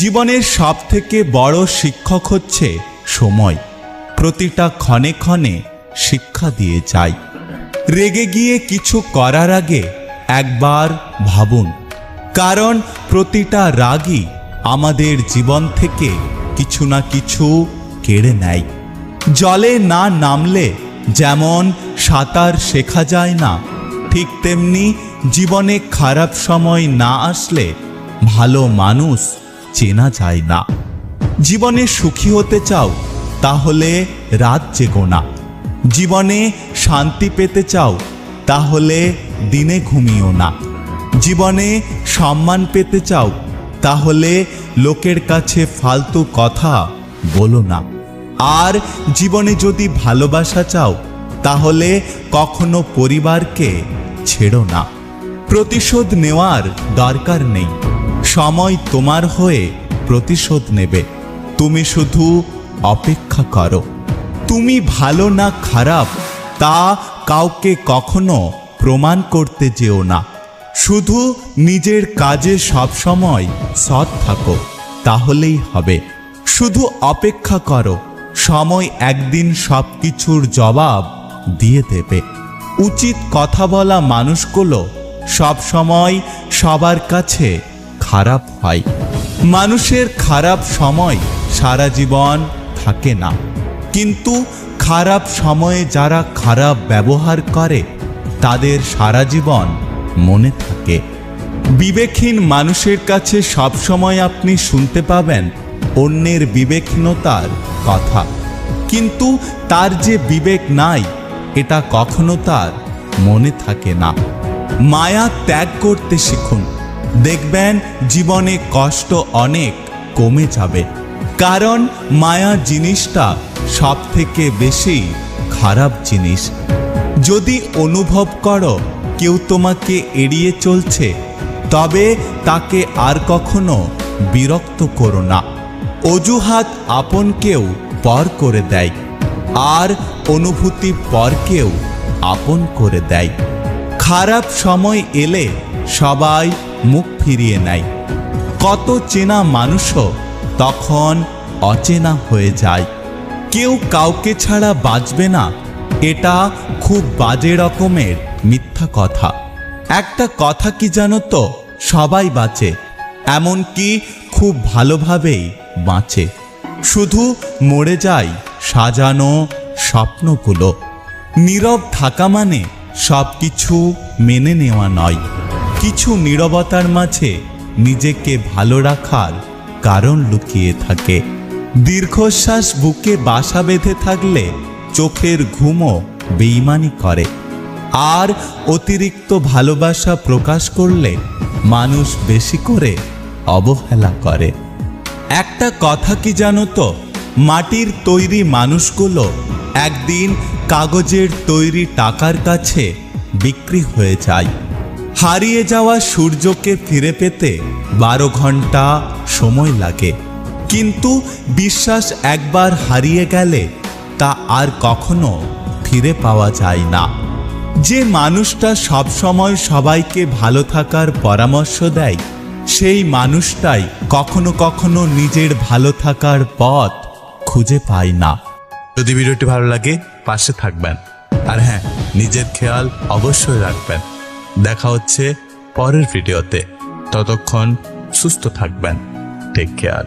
জীবনের সবথেকে বড় শিক্ষক হচ্ছে সময়। প্রতিটা ক্ষণে ক্ষণে শিক্ষা দিয়ে যায়। রেগে গিয়ে কিছু করার আগে একবার ভাবুন, কারণ প্রতিটা রাগই আমাদের জীবন থেকে কিছু না কিছু কেড়ে নেয়। জলে না নামলে যেমন সাঁতার শেখা যায় না, ঠিক তেমনি জীবনে খারাপ সময় না আসলে ভালো মানুষ চেনা যায় না। জীবনে সুখী হতে চাও তাহলে রাত জেগো না। জীবনে শান্তি পেতে চাও তাহলে দিনে ঘুমিও না। জীবনে সম্মান পেতে চাও তাহলে লোকের কাছে ফালতু কথা বলো না। আর জীবনে যদি ভালোবাসা চাও তাহলে কখনো পরিবারকে ছেড়ো না। প্রতিশোধ নেওয়ার দরকার নেই, সময় তোমার হয়ে প্রতিশোধ নেবে। তুমি শুধু অপেক্ষা করো। তুমি ভালো না খারাপ তা কাউকে কখনো প্রমাণ করতে যেও না। শুধু নিজের কাজে সবসময় সৎ থাকো, তাহলেই হবে। শুধু অপেক্ষা করো, সময় একদিন সবকিছুর জবাব দিয়ে দেবে। উচিত কথা বলা মানুষগুলো সবসময় সবার কাছে খারাপ হয়। মানুষের খারাপ সময় সারা জীবন থাকে না, কিন্তু খারাপ সময়ে যারা খারাপ ব্যবহার করে তাদের সারা জীবন মনে থাকে। বিবেকহীন মানুষের কাছে সবসময় আপনি শুনতে পাবেন অন্যের বিবেকহীনতার কথা, কিন্তু তার যে বিবেক নাই এটা কখনো তার মনে থাকে না। মায়া ত্যাগ করতে শিখুন, দেখবেন জীবনে কষ্ট অনেক কমে যাবে। কারণ মায়া জিনিসটা সব থেকে বেশি খারাপ জিনিস। যদি অনুভব করো কেউ তোমাকে এড়িয়ে চলছে, তবে তাকে আর কখনো বিরক্ত করো না। অজুহাত আপন কেউ পর করে দেয়, আর অনুভূতি পর কেউ আপন করে দেয়। খারাপ সময় এলে সবাই মুখ ফিরিয়ে নেয়। কত চেনা মানুষও তখন অচেনা হয়ে যায়। কেউ কাউকে ছাড়া বাঁচবে না, এটা খুব বাজে রকমের মিথ্যা কথা। একটা কথা কি জানো তো, সবাই বাঁচে, এমনকি খুব ভালোভাবেই বাঁচে। শুধু মরে যায় সাজানো স্বপ্নগুলো। নীরব থাকা মানে সবকিছু মেনে নেওয়া নয়, কিছু নীরবতার মাঝে নিজেকে ভালো রাখার কারণ লুকিয়ে থাকে। দীর্ঘশ্বাস বুকে বাসা বেঁধে থাকলে চোখের ঘুমও বেইমানি করে, আর অতিরিক্ত ভালোবাসা প্রকাশ করলে মানুষ বেশি করে অবহেলা করে। একটা কথা কি জানো তো, মাটির তৈরি মানুষগুলো একদিন কাগজের তৈরি টাকার কাছে বিক্রি হয়ে যায়। হারিয়ে যাওয়া সূর্যকে ফিরে পেতে 12 ঘন্টা সময় লাগে, কিন্তু বিশ্বাস একবার হারিয়ে গেলে তা আর কখনো ফিরে পাওয়া যায় না। যে মানুষটা সবসময় সবাইকে ভালো থাকার পরামর্শ দেয়, সেই মানুষটাই কখনো কখনো নিজের ভালো থাকার পথ খুঁজে পায় না। যদি ভিডিওটি ভালো লাগে পাশে থাকবেন, আর হ্যাঁ, নিজের খেয়াল অবশ্যই রাখবেন। দেখা হচ্ছে পরের ভিডিওতে, ততক্ষণ সুস্থ থাকবেন। Take care.